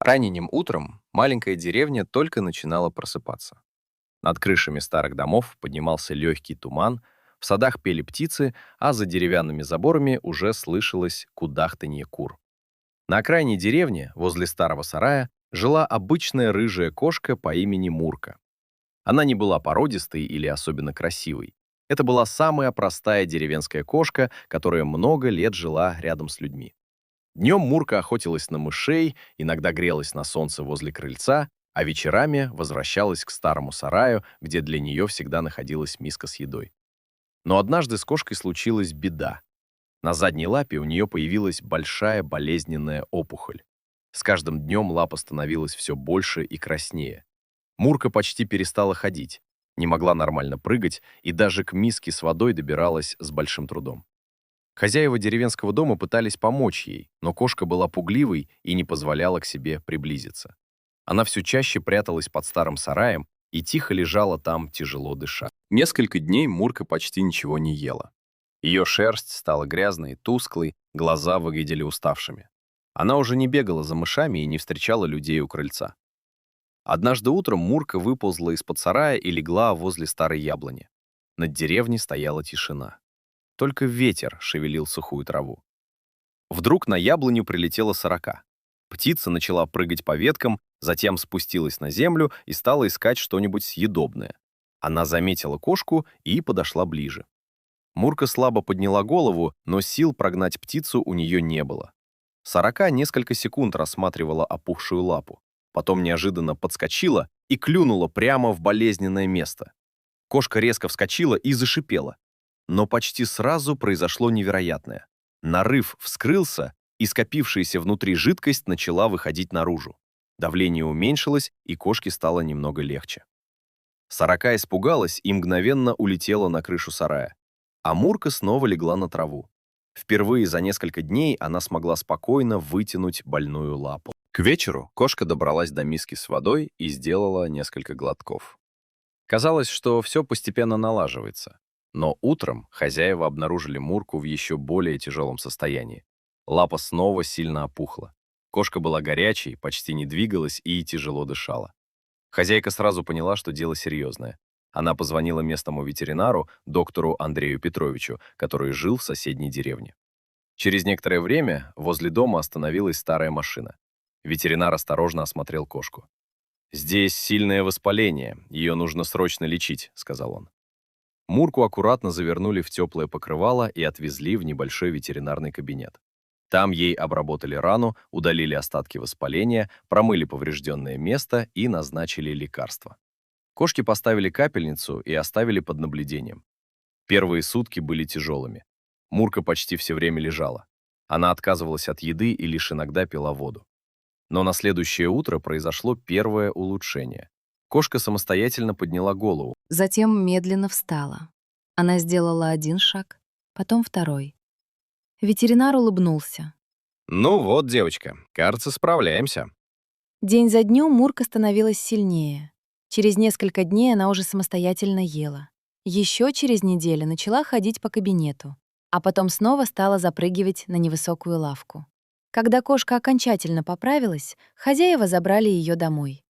Ранним утром маленькая деревня только начинала просыпаться. Над крышами старых домов поднимался легкий туман, в садах пели птицы, а за деревянными заборами уже слышалось кудахтанье кур. На окраине деревни, возле старого сарая, жила обычная рыжая кошка по имени Мурка. Она не была породистой или особенно красивой. Это была самая простая деревенская кошка, которая много лет жила рядом с людьми. Днем Мурка охотилась на мышей, иногда грелась на солнце возле крыльца, а вечерами возвращалась к старому сараю, где для нее всегда находилась миска с едой. Но однажды с кошкой случилась беда. На задней лапе у нее появилась большая болезненная опухоль. С каждым днем лапа становилась все больше и краснее. Мурка почти перестала ходить, не могла нормально прыгать и даже к миске с водой добиралась с большим трудом. Хозяева деревенского дома пытались помочь ей, но кошка была пугливой и не позволяла к себе приблизиться. Она все чаще пряталась под старым сараем и тихо лежала там, тяжело дыша. Несколько дней Мурка почти ничего не ела. Ее шерсть стала грязной, тусклой, глаза выглядели уставшими. Она уже не бегала за мышами и не встречала людей у крыльца. Однажды утром Мурка выползла из-под сарая и легла возле старой яблони. Над деревней стояла тишина. Только ветер шевелил сухую траву. Вдруг на яблоню прилетела сорока. Птица начала прыгать по веткам, затем спустилась на землю и стала искать что-нибудь съедобное. Она заметила кошку и подошла ближе. Мурка слабо подняла голову, но сил прогнать птицу у нее не было. Сорока несколько секунд рассматривала опухшую лапу, потом неожиданно подскочила и клюнула прямо в болезненное место. Кошка резко вскочила и зашипела. Но почти сразу произошло невероятное. Нарыв вскрылся, и скопившаяся внутри жидкость начала выходить наружу. Давление уменьшилось, и кошке стало немного легче. Сорока испугалась и мгновенно улетела на крышу сарая. А Мурка снова легла на траву. Впервые за несколько дней она смогла спокойно вытянуть больную лапу. К вечеру кошка добралась до миски с водой и сделала несколько глотков. Казалось, что все постепенно налаживается. Но утром хозяева обнаружили Мурку в еще более тяжелом состоянии. Лапа снова сильно опухла. Кошка была горячей, почти не двигалась и тяжело дышала. Хозяйка сразу поняла, что дело серьезное. Она позвонила местному ветеринару, доктору Андрею Петровичу, который жил в соседней деревне. Через некоторое время возле дома остановилась старая машина. Ветеринар осторожно осмотрел кошку. «Здесь сильное воспаление, ее нужно срочно лечить», — сказал он. Мурку аккуратно завернули в теплое покрывало и отвезли в небольшой ветеринарный кабинет. Там ей обработали рану, удалили остатки воспаления, промыли поврежденное место и назначили лекарства. Кошке поставили капельницу и оставили под наблюдением. Первые сутки были тяжелыми. Мурка почти все время лежала. Она отказывалась от еды и лишь иногда пила воду. Но на следующее утро произошло первое улучшение. Кошка самостоятельно подняла голову. Затем медленно встала. Она сделала один шаг, потом второй. Ветеринар улыбнулся. «Ну вот, девочка, кажется, справляемся». День за днем Мурка становилась сильнее. Через несколько дней она уже самостоятельно ела. Еще через неделю начала ходить по кабинету, а потом снова стала запрыгивать на невысокую лавку. Когда кошка окончательно поправилась, хозяева забрали ее домой.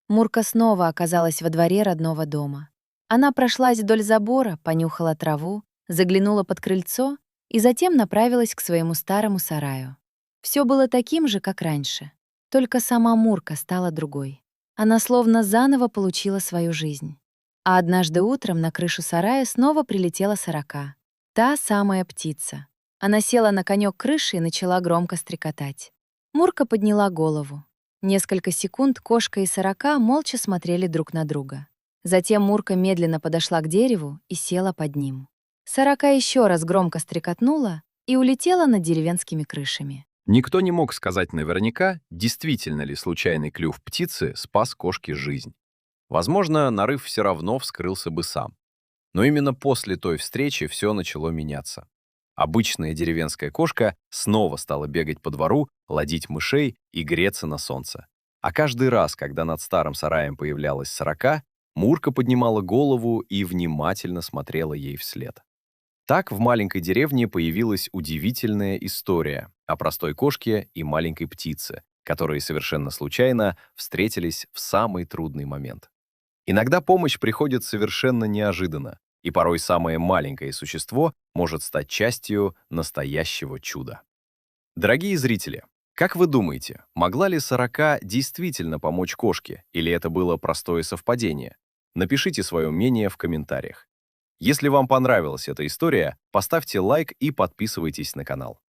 Мурка снова оказалась во дворе родного дома. Она прошлась вдоль забора, понюхала траву, заглянула под крыльцо и затем направилась к своему старому сараю. Все было таким же, как раньше, только сама Мурка стала другой. Она словно заново получила свою жизнь. А однажды утром на крышу сарая снова прилетела сорока. Та самая птица. Она села на конёк крыши и начала громко стрекотать. Мурка подняла голову. Несколько секунд кошка и сорока молча смотрели друг на друга. Затем Мурка медленно подошла к дереву и села под ним. Сорока еще раз громко стрекотнула и улетела над деревенскими крышами. Никто не мог сказать наверняка, действительно ли случайный клюв птицы спас кошке жизнь. Возможно, нарыв все равно вскрылся бы сам. Но именно после той встречи все начало меняться. Обычная деревенская кошка снова стала бегать по двору, ловить мышей и греться на солнце. А каждый раз, когда над старым сараем появлялась сорока, Мурка поднимала голову и внимательно смотрела ей вслед. Так в маленькой деревне появилась удивительная история о простой кошке и маленькой птице, которые совершенно случайно встретились в самый трудный момент. Иногда помощь приходит совершенно неожиданно, и порой самое маленькое существо может стать частью настоящего чуда. Дорогие зрители, как вы думаете, могла ли сорока действительно помочь кошке, или это было простое совпадение? Напишите свое мнение в комментариях. Если вам понравилась эта история, поставьте лайк и подписывайтесь на канал.